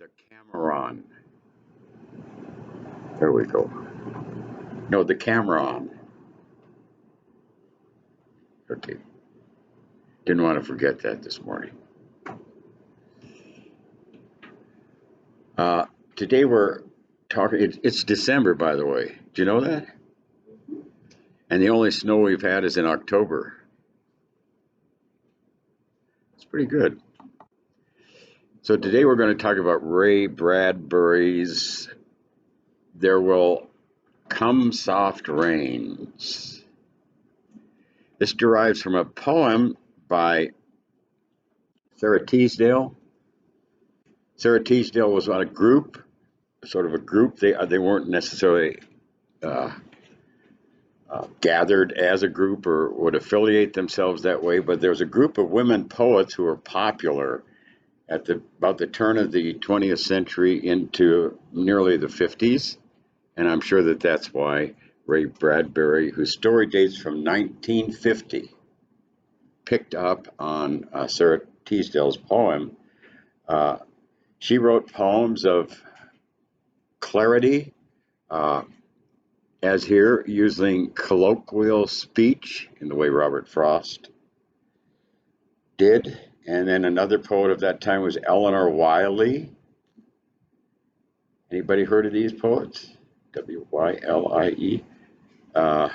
The Cameron. There we go. No, the Cameron. Okay. Didn't want to forget that this morning. Today we're talking, it's December, by the way. Do you know that? And the only snow we've had is in October. It's pretty good. So today we're going to talk about Ray Bradbury's There Will Come Soft Rains. This derives from a poem by Sarah Teasdale. Sarah Teasdale was on a group, sort of a group. They weren't necessarily gathered as a group or would affiliate themselves that way, but there was a group of women poets who were popular at about the turn of the 20th century into nearly the 50s, and I'm sure that that's why Ray Bradbury, whose story dates from 1950, picked up on Sarah Teasdale's poem. She wrote poems of clarity, as here, using colloquial speech in the way Robert Frost did. And then another poet of that time was Eleanor Wiley. Anybody heard of these poets? W-Y-L-I-E. Was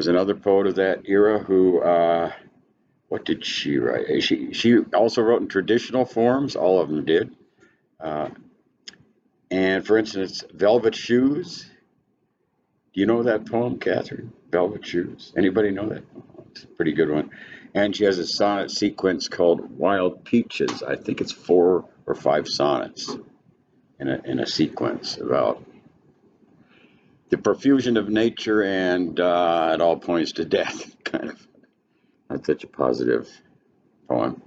another poet of that era who, what did she write? She also wrote in traditional forms, all of them did. And for instance, Velvet Shoes. Do you know that poem, Catherine? Velvet Shoes. Anybody know that? Oh, it's a pretty good one. And she has a sonnet sequence called Wild Peaches. I think it's 4 or 5 sonnets in a sequence about the profusion of nature, and it all points to death, kind of. Not such a positive poem.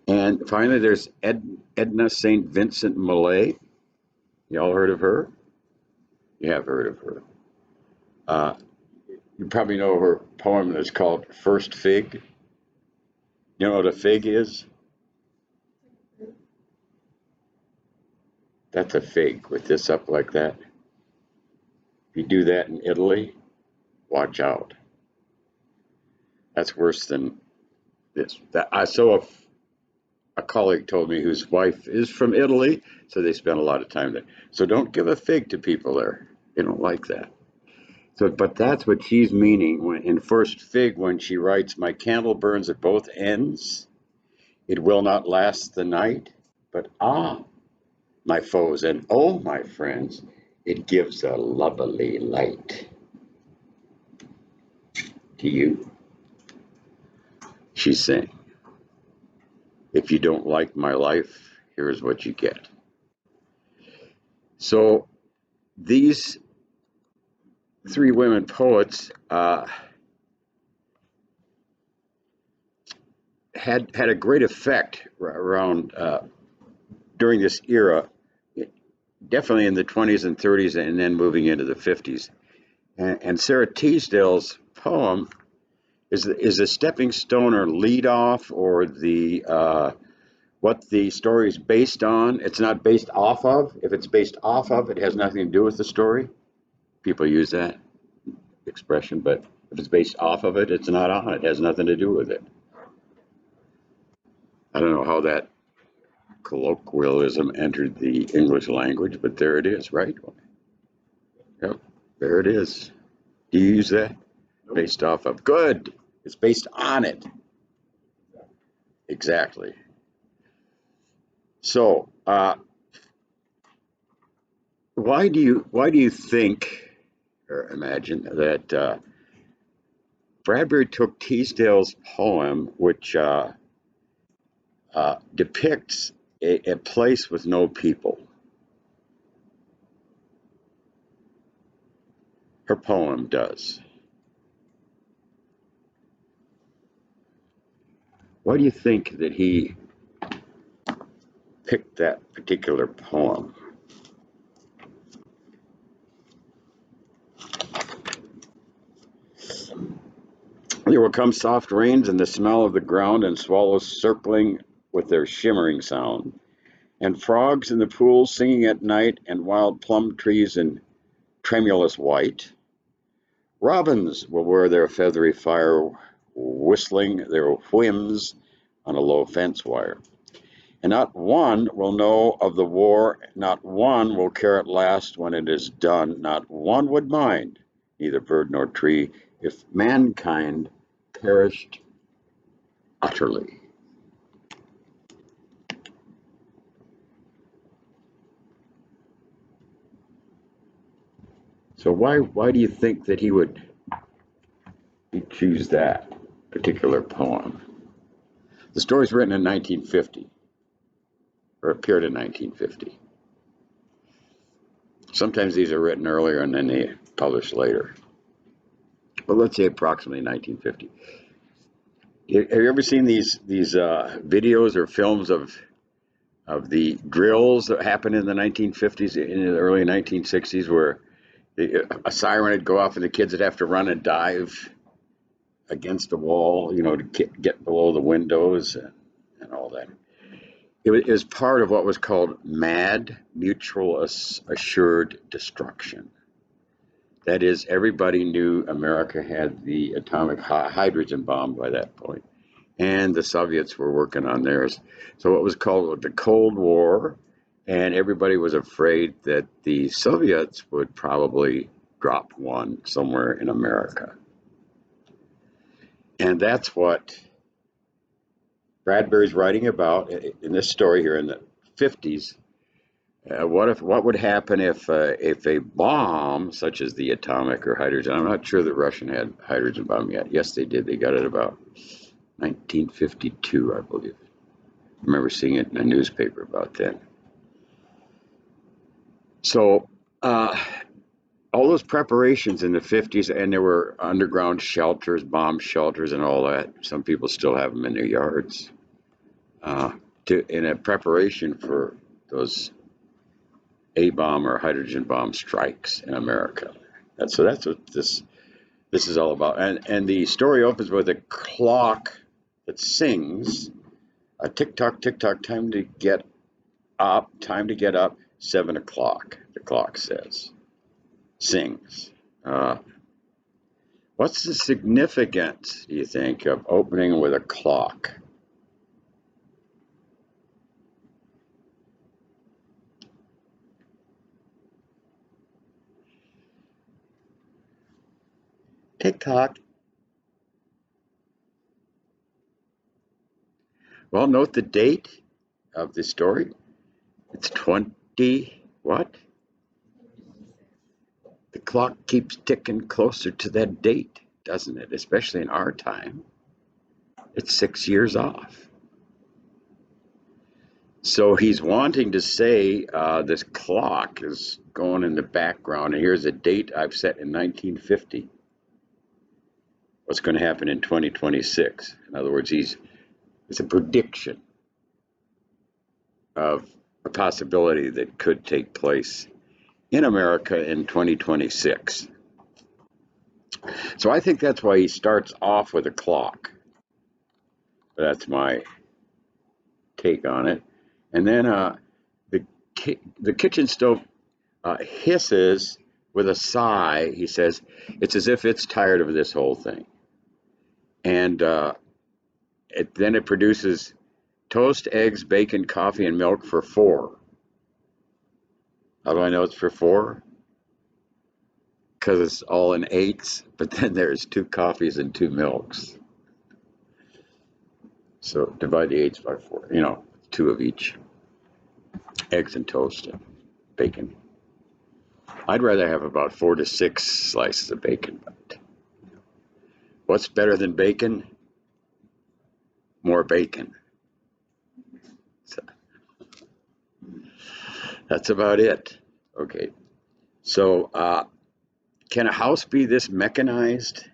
And finally, there's Edna St. Vincent Millay. Y'all heard of her? You have heard of her. You probably know her poem that's called First Fig. You know what a fig is? That's a fig with this up like that. If you do that in Italy, watch out. That's worse than this. I saw a colleague told me whose wife is from Italy, so they spent a lot of time there. So don't give a fig to people there. They don't like that. So, but that's what she's meaning when in First Fig when she writes, "My candle burns at both ends. It will not last the night, but my foes, and oh, my friends, it gives a lovely light to you." She's saying, if you don't like my life, here's what you get. So these 3 women poets had a great effect around during this era, definitely in the 20s and 30s, and then moving into the 50s. And Sarah Teasdale's poem is a stepping stone or lead off, or the what the story is based on. It's not based off of. If it's based off of, it has nothing to do with the story. People use that expression, but if it's based off of it, it's not on. It has nothing to do with it. I don't know how that colloquialism entered the English language, but there it is, right? Yep, there it is. Do you use that? Based off of. Good. It's based on it. Exactly. So, why do you think or imagine that Bradbury took Teasdale's poem, which depicts a place with no people? Her poem does. Why do you think that he picked that particular poem? There will come soft rains and the smell of the ground, and swallows circling with their shimmering sound. and frogs in the pools singing at night, and wild plum trees in tremulous white. Robins will wear their feathery fire, whistling their whims on a low fence wire. And not one will know of the war, not one will care at last when it is done, not one would mind, neither bird nor tree, if mankind perished utterly. So why do you think that he'd choose that particular poem? The story's written in 1950, or appeared in 1950. Sometimes these are written earlier and then they published later. But let's say approximately 1950. Have you ever seen these videos or films of the drills that happened in the 1950s, in the early 1960s, where a siren would go off and the kids would have to run and dive against the wall, to get below the windows and all that. It was part of what was called MAD, Mutual Assured Destruction. That is, everybody knew America had the atomic hydrogen bomb by that point, and the Soviets were working on theirs. So it was called the Cold War, and everybody was afraid that the Soviets would probably drop one somewhere in America. And that's what Bradbury's writing about in this story here in the 50s. What would happen if a bomb such as the atomic or hydrogen? I'm not sure the Russian had hydrogen bomb yet. Yes, they did. They got it about 1952, I believe. I remember seeing it in a newspaper about that. So all those preparations in the 50s, and there were underground shelters, bomb shelters, and all that. Some people still have them in their yards in a preparation for those A-bomb or hydrogen bomb strikes in America. That's what this is all about. And the story opens with a clock that sings, a tick-tock, tick-tock, time to get up, 7 o'clock, the clock says. Sings. What's the significance, do you think, of opening with a clock? Tick-tock. Well, note the date of the story. It's 20, what? The clock keeps ticking closer to that date, doesn't it? Especially in our time. It's 6 years off. So he's wanting to say this clock is going in the background, and here's a date I've set in 1950. What's going to happen in 2026? In other words, it's a prediction of a possibility that could take place in America in 2026. So I think that's why he starts off with a clock. That's my take on it. And then the kitchen stove hisses with a sigh. He says, it's as if it's tired of this whole thing. And then it produces toast, eggs, bacon, coffee, and milk for 4. How do I know it's for 4? Because it's all in 8s, but then there's 2 coffees and 2 milks. So divide the 8s by 4, 2 of each. Eggs and toast and bacon. I'd rather have about 4 to 6 slices of bacon. But what's better than bacon? More bacon. So that's about it. Okay. So can a house be this mechanized?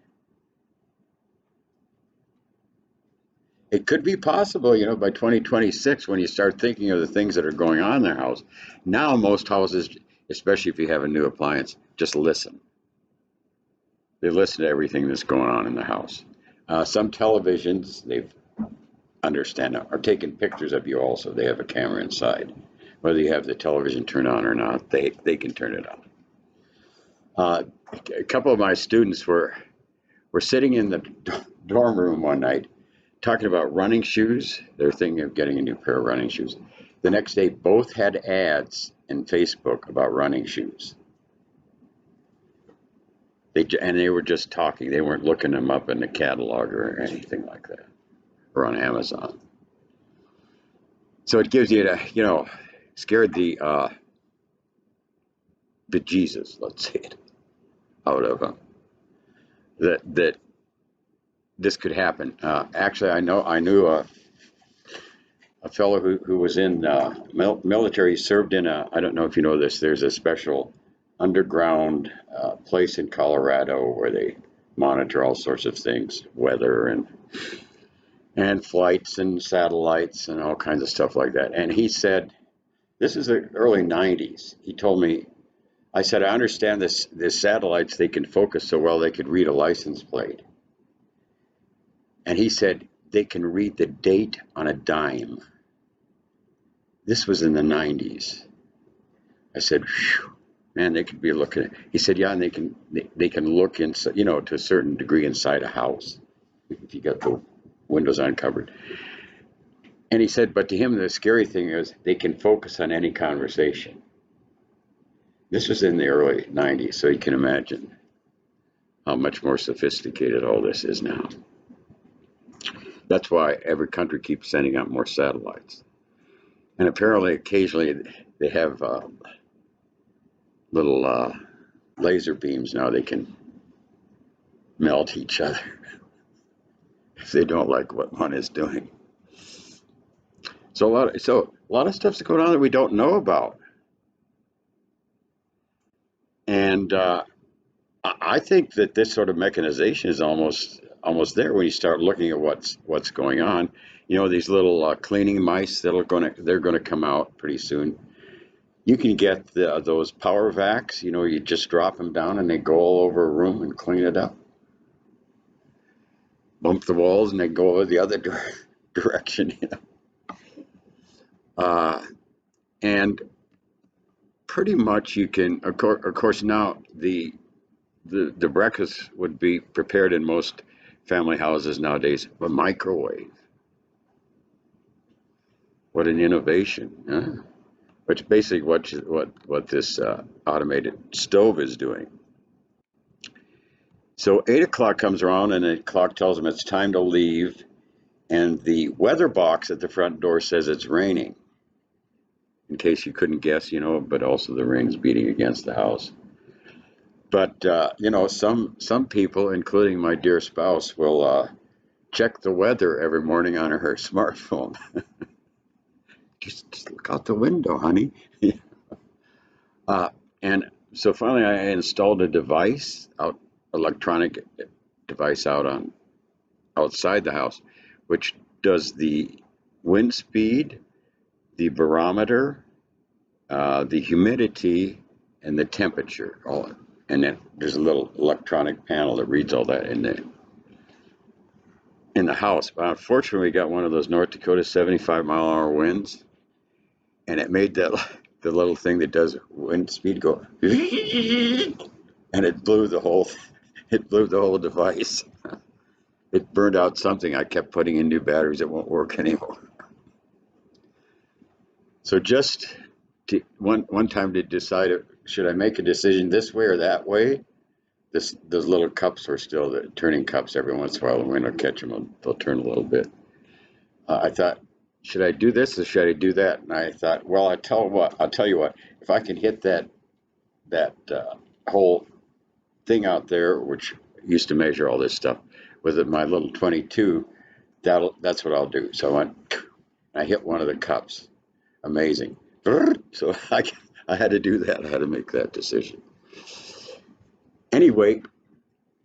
It could be possible, by 2026 when you start thinking of the things that are going on in their house. Now most houses, especially if you have a new appliance, just listen. They listen to everything that's going on in the house. Some televisions, are taking pictures of you also. They have a camera inside. Whether you have the television turned on or not, they can turn it on. Uh, a couple of my students were sitting in the dorm room one night talking about running shoes. They're thinking of getting a new pair of running shoes. The next day, both had ads in Facebook about running shoes. They were just talking. They weren't looking them up in the catalog or anything like that, or on Amazon. So it gives you scared the bejesus, let's say it, out of them. That this could happen. Actually, I knew a fellow who was in military, served in I don't know if you know this, there's a special underground place in Colorado where they monitor all sorts of things, weather and flights and satellites and all kinds of stuff like that. And he said, this is the early 90s. He told me, I said, I understand this satellites, they can focus so well they could read a license plate. And he said, they can read the date on a dime. This was in the 90s. I said, man, they could be looking at. He said, yeah, and they can look inside, to a certain degree inside a house if you got the windows uncovered. And he said, but to him, the scary thing is they can focus on any conversation. This was in the early 90s, so you can imagine how much more sophisticated all this is now. That's why every country keeps sending out more satellites. And apparently, occasionally, they have little laser beams now. They can melt each other if they don't like what one is doing. So a lot of stuff's going on that we don't know about. And I think that this sort of mechanization is almost there when you start looking at what's going on. These little cleaning mice they're gonna come out pretty soon. You can get those power vacs. You just drop them down and they go all over a room and clean it up. Bump the walls and they go over the other direction. And pretty much you can, of course, now the breakfast would be prepared in most family houses nowadays. A microwave. What an innovation, huh? Which basically what this automated stove is doing. So 8 o'clock comes around and the clock tells them it's time to leave, and the weather box at the front door says it's raining. In case you couldn't guess, but also the rain's beating against the house. But some people, including my dear spouse, will check the weather every morning on her smartphone. just look out the window, honey. And so finally, I installed a electronic device outside the house, which does the wind speed, the barometer, the humidity, and the temperature. And then there's a little electronic panel that reads all that in the house. But unfortunately, we got one of those North Dakota 75-mile-an-hour winds, and it made the little thing that does wind speed go, and it blew the whole device. It burned out something. I kept putting in new batteries. It won't work anymore. So just one time to decide, should I make a decision this way or that way? Those little cups are still the turning cups. Every once in a while, the wind will catch them. They'll turn a little bit. I thought, should I do this or should I do that? And I thought, well, I'll tell you what. If I can hit that whole thing out there, which used to measure all this stuff, with my little 22, that's what I'll do. So I hit one of the cups. Amazing. So I had to do that. I had to make that decision. Anyway,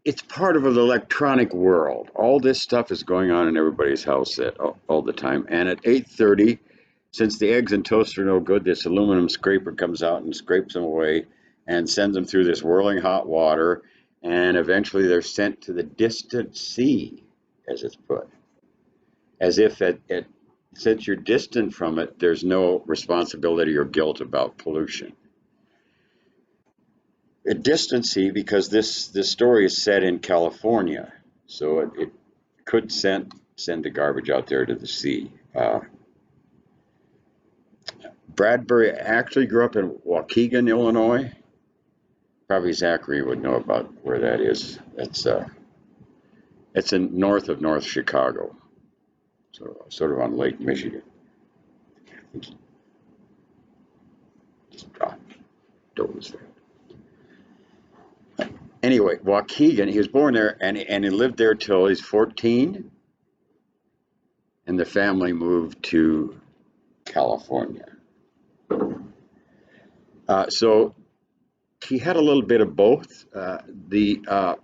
it's part of an electronic world. All this stuff is going on in everybody's house all the time. And at 8:30, since the eggs and toast are no good, this aluminum scraper comes out and scrapes them away and sends them through this whirling hot water. And eventually they're sent to the distant sea, as it's put. As if at since you're distant from it, there's no responsibility or guilt about pollution. A distancy because this story is set in California, so it could send the garbage out there to the sea. Bradbury actually grew up in Waukegan, Illinois. Probably Zachary would know about where that is. It's in north of North Chicago, so sort of on Lake Michigan. I think he just dropped those there. Anyway, Waukegan, he was born there and he lived there till he's 14, and the family moved to California. So he had a little bit of both. The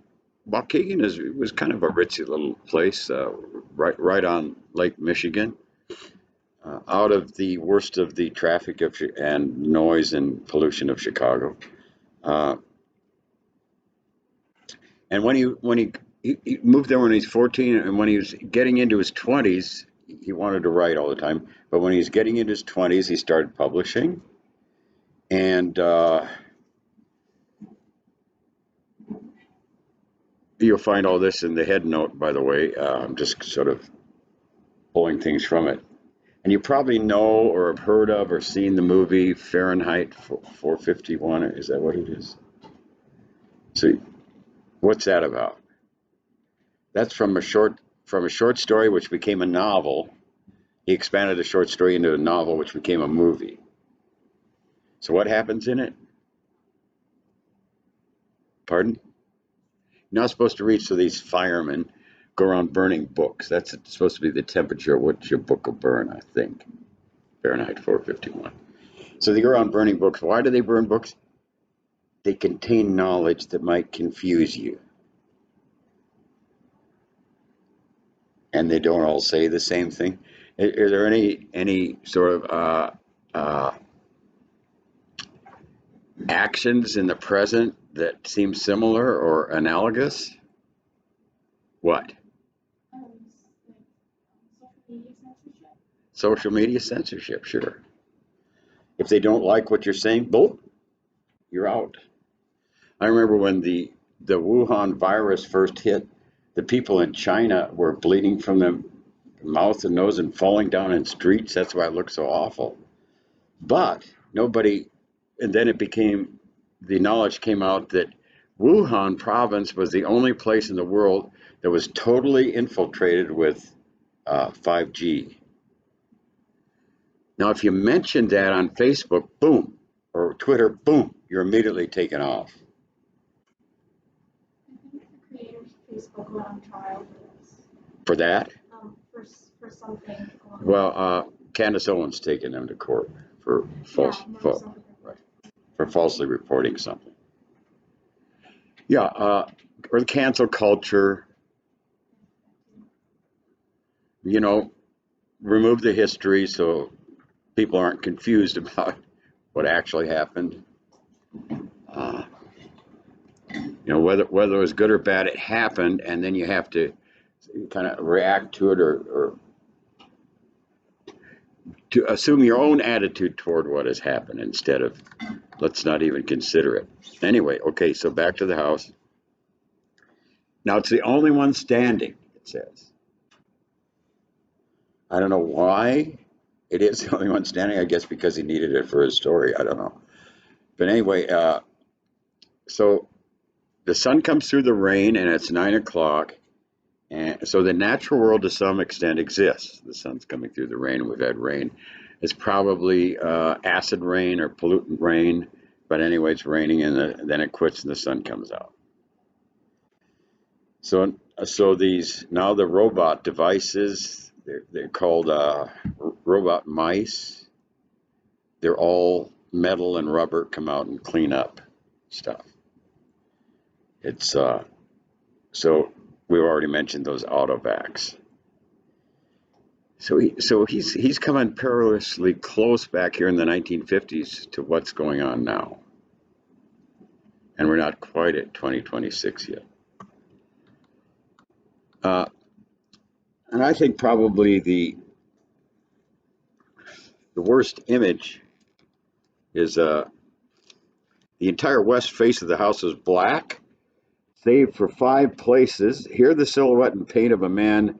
Waukegan was kind of a ritzy little place, right on Lake Michigan, out of the worst of the traffic and noise and pollution of Chicago. Uh, and he moved there when he was 14, and when he was getting into his 20s, he wanted to write all the time. But when he was getting into his 20s, he started publishing, and you'll find all this in the head note, by the way. I'm just sort of pulling things from it. And you probably know or have heard of or seen the movie Fahrenheit 451. Is that what it is? So, what's that about? That's from a short story which became a novel. He expanded a short story into a novel which became a movie. So, what happens in it? Pardon? You're not supposed to read, so these firemen go around burning books. That's supposed to be the temperature at which your book will burn, I think. Fahrenheit 451. So they go around burning books. Why do they burn books? They contain knowledge that might confuse you. And they don't all say the same thing. Are there any sort of actions in the present that seem similar or analogous? What? Social media censorship, sure. If they don't like what you're saying, boom, you're out. I remember when the Wuhan virus first hit, the people in China were bleeding from the mouth and nose and falling down in streets. That's why it looked so awful. But nobody, and then the knowledge came out that Wuhan province was the only place in the world that was totally infiltrated with 5G. Now, if you mention that on Facebook, boom, or Twitter, boom, you're immediately taken off. Facebook went on trial For that? For something. Well, Candace Owens taking them to court for for falsely reporting something. Yeah, or the cancel culture. You know, remove the history so people aren't confused about what actually happened. Uh, whether it was good or bad, it happened, and then you have to kind of react to it or to assume your own attitude toward what has happened instead of let's not even consider it. Anyway, okay, so back to the house. Now it's the only one standing, it says. I don't know why it is the only one standing. I guess because he needed it for his story. I don't know. But anyway, so the sun comes through the rain and it's 9 o'clock. And so the natural world to some extent exists. The sun's coming through the rain. We've had rain. It's probably acid rain or pollutant rain. But anyway, it's raining and then it quits and the sun comes out. So these now the robot devices, they're called robot mice. They're all metal and rubber, come out and clean up stuff. It's so we've already mentioned those autovacs. So he's coming perilously close back here in the 1950s to what's going on now, and we're not quite at 2026 yet. And I think probably The worst image is the entire west face of the house is black, save for 5 places. Here, the silhouette and paint of a man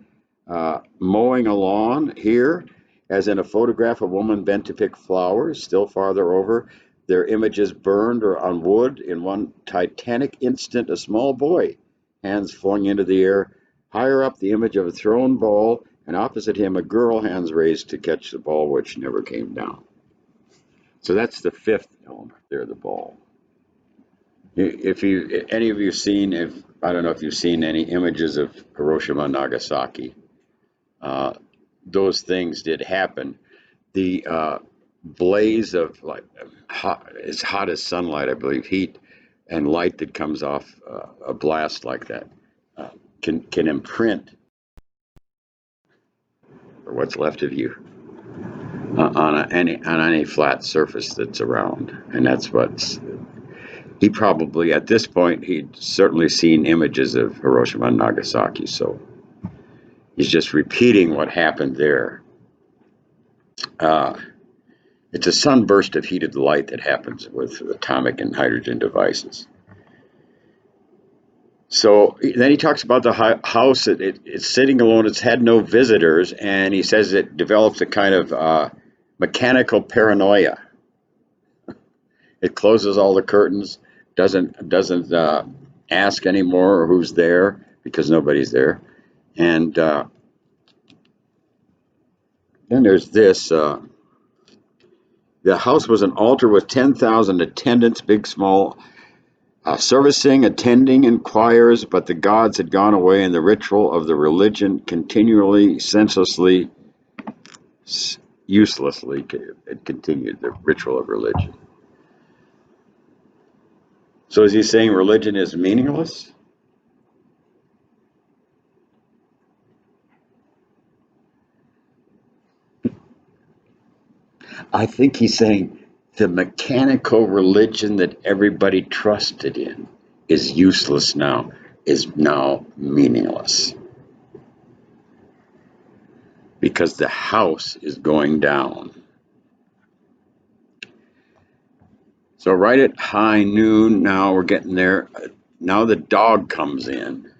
mowing a lawn. Here, as in a photograph, a woman bent to pick flowers. Still farther over, their images burned or on wood. In one titanic instant, a small boy, hands flung into the air. Higher up, the image of a thrown ball, and opposite him, a girl, hands raised to catch the ball, which never came down. So that's the fifth element there, the ball. If you, any of you seen, if I don't know if you've seen any images of Hiroshima and Nagasaki, uh, those things did happen. The blaze of like hot, as hot as sunlight, I believe, heat and light that comes off a blast like that uh, can imprint, or what's left of you, on any flat surface that's around, and that's what's. He probably, at this point, he'd certainly seen images of Hiroshima and Nagasaki, so he's just repeating what happened there. Uh, it's a sunburst of heated light that happens with atomic and hydrogen devices. So then he talks about the house. It's sitting alone. It's had no visitors, and he says it develops a kind of mechanical paranoia. It closes all the curtains, doesn't ask anymore who's there because nobody's there. And then there's this. The house was an altar with 10,000 attendants, big, small, servicing, attending, and choirs, but the gods had gone away, and the ritual of the religion continually, senselessly, uselessly, it continued, the ritual of religion. So is he saying religion is meaningless? I think he's saying the mechanical religion that everybody trusted in is useless now, is now meaningless. Because the house is going down. So right at high noon, now we're getting there. Now the dog comes in,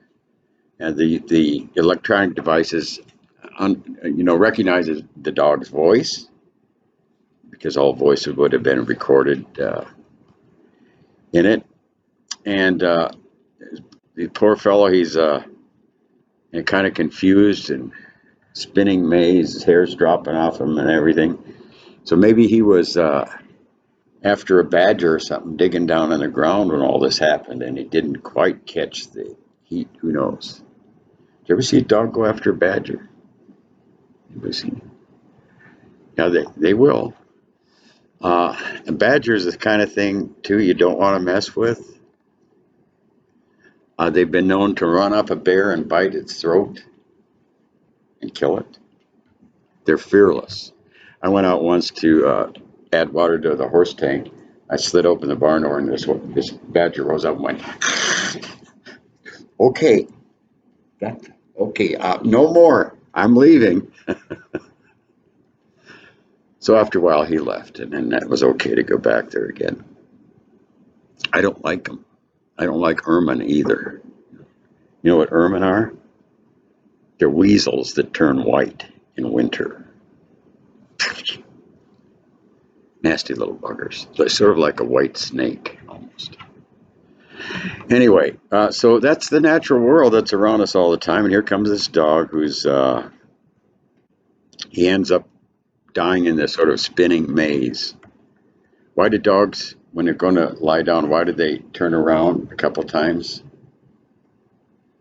and the electronic devices, recognizes the dog's voice because all voices would have been recorded in it. And the poor fellow, he's kind of confused and spinning maze, his hair's dropping off him and everything. So maybe he was after a badger or something, digging down in the ground when all this happened, and he didn't quite catch the heat. Who knows? Did you ever see a dog go after a badger? Anybody seen? Yeah, they will. A badger is the kind of thing too you don't want to mess with. They've been known to run up a bear and bite its throat and kill it. They're fearless. I went out once to add water to the horse tank. I slid open the barn door, and this badger rose up and went, "Okay, okay, no more. I'm leaving." So after a while, he left, and then that was okay to go back there again. I don't like them. I don't like ermine either. You know what ermine are? They're weasels that turn white in winter. Nasty little buggers. They're sort of like a white snake, almost. Anyway, so that's the natural world that's around us all the time. And here comes this dog who's, he ends up dying in this sort of spinning maze. Why do dogs, when they're going to lie down, why do they turn around a couple times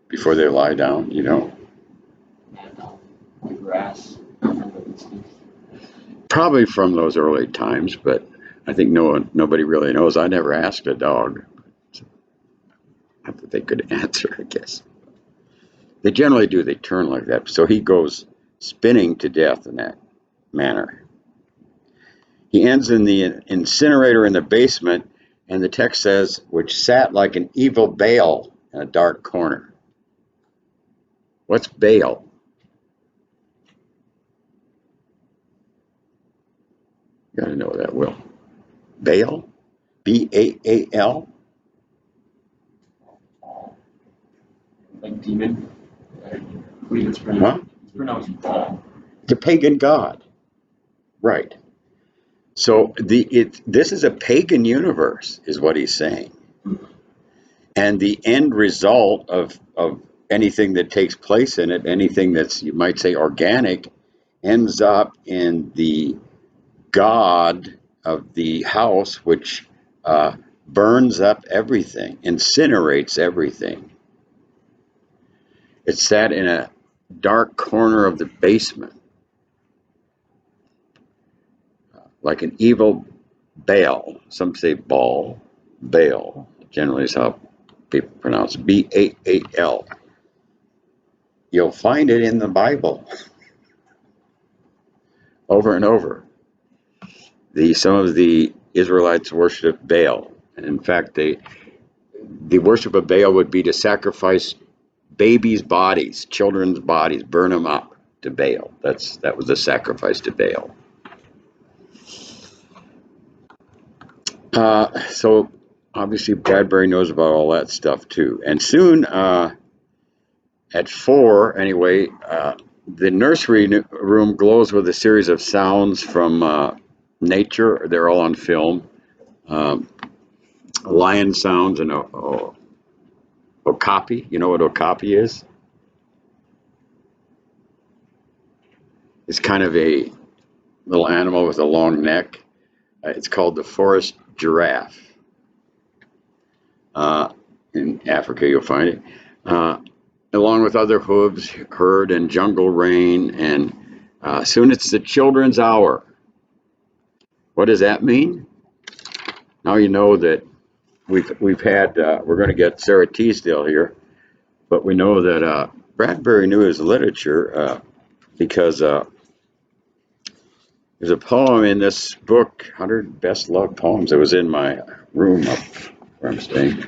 before they lie down? You know? The grass. Probably from those early times, but I think nobody really knows. I never asked a dog. Not that they could answer, I guess. They generally do. They turn like that. So he goes spinning to death in that manner. He ends in the incinerator in the basement, and the text says, which sat like an evil Baal in a dark corner. What's Baal? Gotta know that, Will. Baal? Baal? Like demon. I believe it's Huh? pronounced Paul. The pagan god. Right. So this is a pagan universe, is what he's saying. And the end result of anything that takes place in it, anything that's, you might say, organic, ends up in the god of the house, which burns up everything, incinerates everything. It's sat in a dark corner of the basement, like an evil Baal. Some say Baal. Baal generally is how people pronounce it. Baal. You'll find it in the Bible over and over. Some of the Israelites worship Baal. And in fact, the worship of Baal would be to sacrifice babies' bodies, children's bodies, burn them up to Baal. That was the sacrifice to Baal. So obviously Bradbury knows about all that stuff too. And soon, at 4 anyway, the nursery room glows with a series of sounds from nature. They're all on film. Lion sounds and okapi. You know what okapi is? It's kind of a little animal with a long neck. It's called the forest giraffe. In Africa, you'll find it. Along with other hooves heard in jungle rain, and soon it's the children's hour. What does that mean? Now you know that we've had we're going to get Sarah Teasdale here, but we know that Bradbury knew his literature because there's a poem in this book, 100 Best Loved Poems. It was in my room up where I'm staying.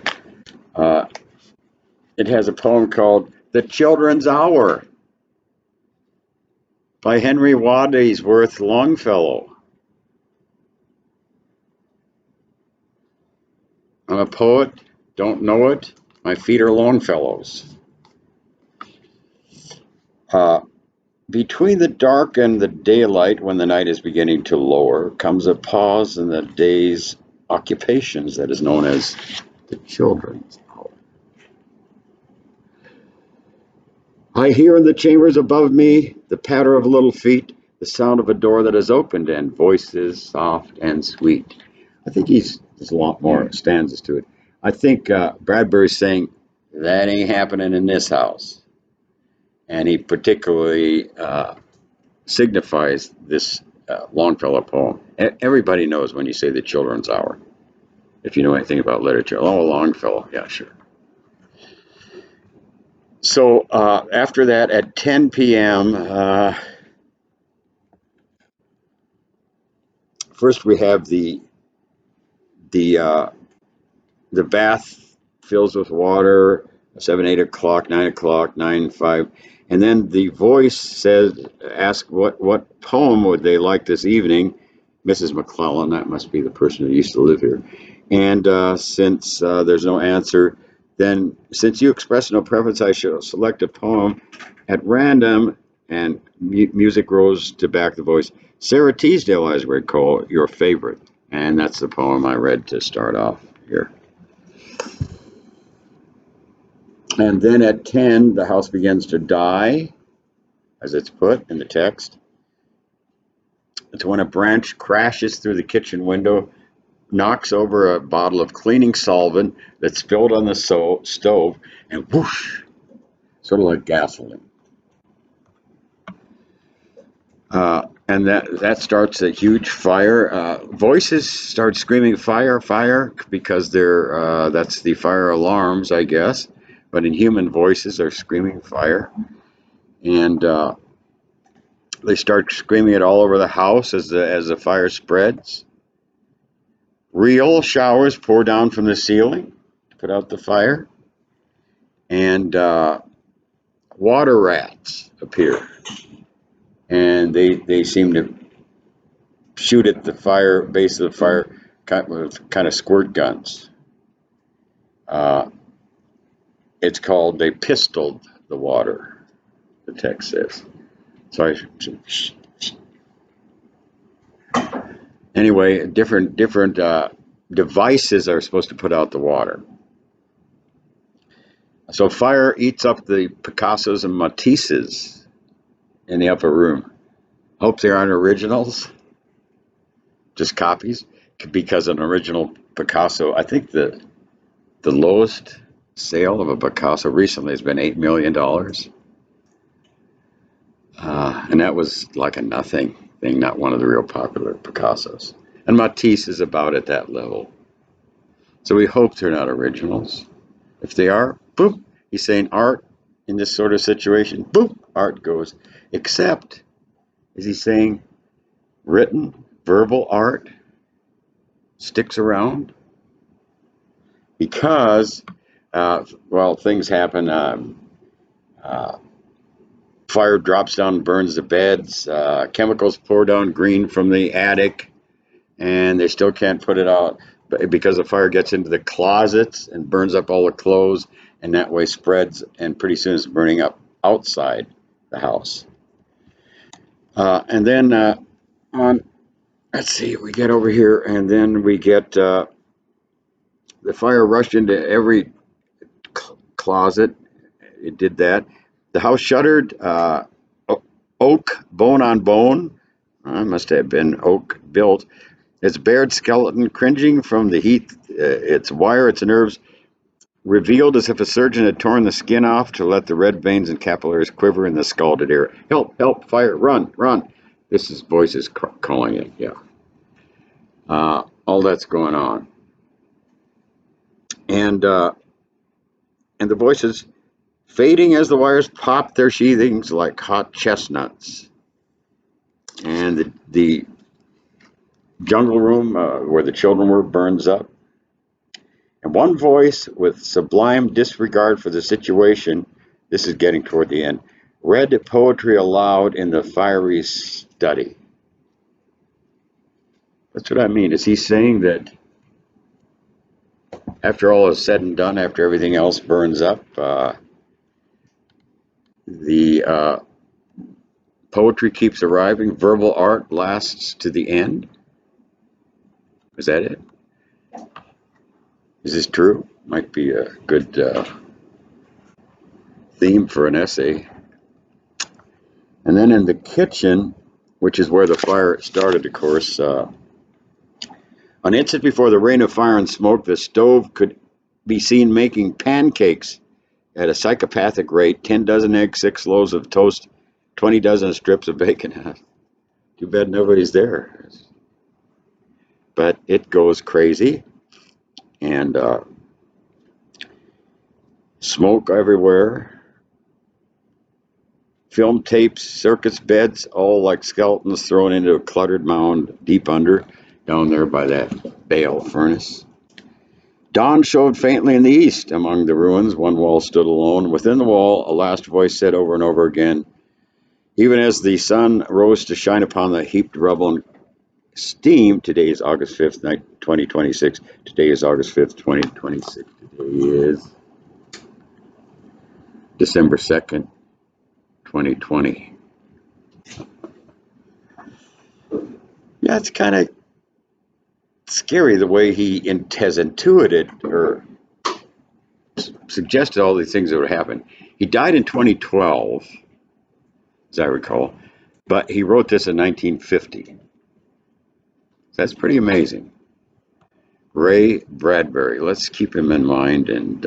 It has a poem called "The Children's Hour" by Henry Wadsworth Longfellow. I'm a poet, don't know it. My feet are Longfellow's. Between the dark and the daylight, when the night is beginning to lower, comes a pause in the day's occupations that is known as the children's hour. I hear in the chambers above me the patter of little feet, the sound of a door that is opened, and voices soft and sweet. I think there's a lot more stanzas to it. I think Bradbury's saying, that ain't happening in this house. And he particularly signifies this Longfellow poem. Everybody knows when you say the children's hour, if you know anything about literature. Oh, Longfellow, yeah, sure. So after that, at 10 p.m., first we have the bath fills with water, 7, 8 o'clock, 9 o'clock, 9, 5. And then the voice ask what poem would they like this evening? Mrs. McClellan, that must be the person who used to live here. And since there's no answer, then since you express no preference, I shall select a poem at random, and music rose to back the voice. Sarah Teasdale, I would call your favorite. And that's the poem I read to start off here. And then at 10, the house begins to die, as it's put in the text. It's when a branch crashes through the kitchen window, knocks over a bottle of cleaning solvent that's spilled on the stove, and whoosh, sort of like gasoline. And that starts a huge fire. Voices start screaming "fire, fire" because that's the fire alarms, I guess. But in human voices, they're screaming fire, and they start screaming it all over the house as the fire spreads. Real showers pour down from the ceiling to put out the fire, and water rats appear, and they seem to shoot at the fire base of the fire with kind of squirt guns. It's called they pistoled the water. The text says. So anyway, different devices are supposed to put out the water. So fire eats up the Picassos and Matisses in the upper room. Hope they aren't originals, just copies, because an original Picasso, I think the lowest sale of a Picasso recently has been $8 million. And that was like a nothing thing, not one of the real popular Picassos. And Matisse is about at that level. So we hope they're not originals. If they are, boom, he's saying art in this sort of situation, boom, art goes. Except, is he saying written, verbal art sticks around? Because, well, things happen. Fire drops down and burns the beds. Chemicals pour down green from the attic, and they still can't put it out because the fire gets into the closets and burns up all the clothes, and that way spreads, and pretty soon it's burning up outside the house. And then on, let's see, we get over here, and then we get the fire rushed into every closet. It did that. The house shuddered. Oak, bone on bone. Must have been oak built. Its bared skeleton, cringing from the heat, its wire, its nerves, revealed as if a surgeon had torn the skin off to let the red veins and capillaries quiver in the scalded air. Help, help, fire, run, run. This is voices calling it, yeah. All that's going on. And the voices fading as the wires pop their sheathings like hot chestnuts. And the jungle room where the children were burns up. And one voice, with sublime disregard for the situation, this is getting toward the end, read poetry aloud in the fiery study. That's what I mean. Is he saying that after all is said and done, after everything else burns up, the poetry keeps arriving, verbal art lasts to the end? Is that it? Is this true? Might be a good theme for an essay. And then in the kitchen, which is where the fire started, of course, an instant before the rain of fire and smoke, the stove could be seen making pancakes at a psychopathic rate, 10 dozen eggs, 6 loaves of toast, 20 dozen strips of bacon. Too bad nobody's there. But it goes crazy, and smoke everywhere. Film tapes, circus beds, all like skeletons thrown into a cluttered mound deep under, down there by that bale furnace. Dawn showed faintly in the east among the ruins. One wall stood alone. Within the wall, a last voice said over and over again, even as the sun rose to shine upon the heaped rubble and steam. Today is August 5th, 2026. Today is August 5th, 2026. Today is December 2nd, 2020. Yeah, it's kind of scary the way he has intuited or suggested all these things that would happen. He died in 2012, as I recall, but he wrote this in 1950. That's pretty amazing. Ray Bradbury, let's keep him in mind, and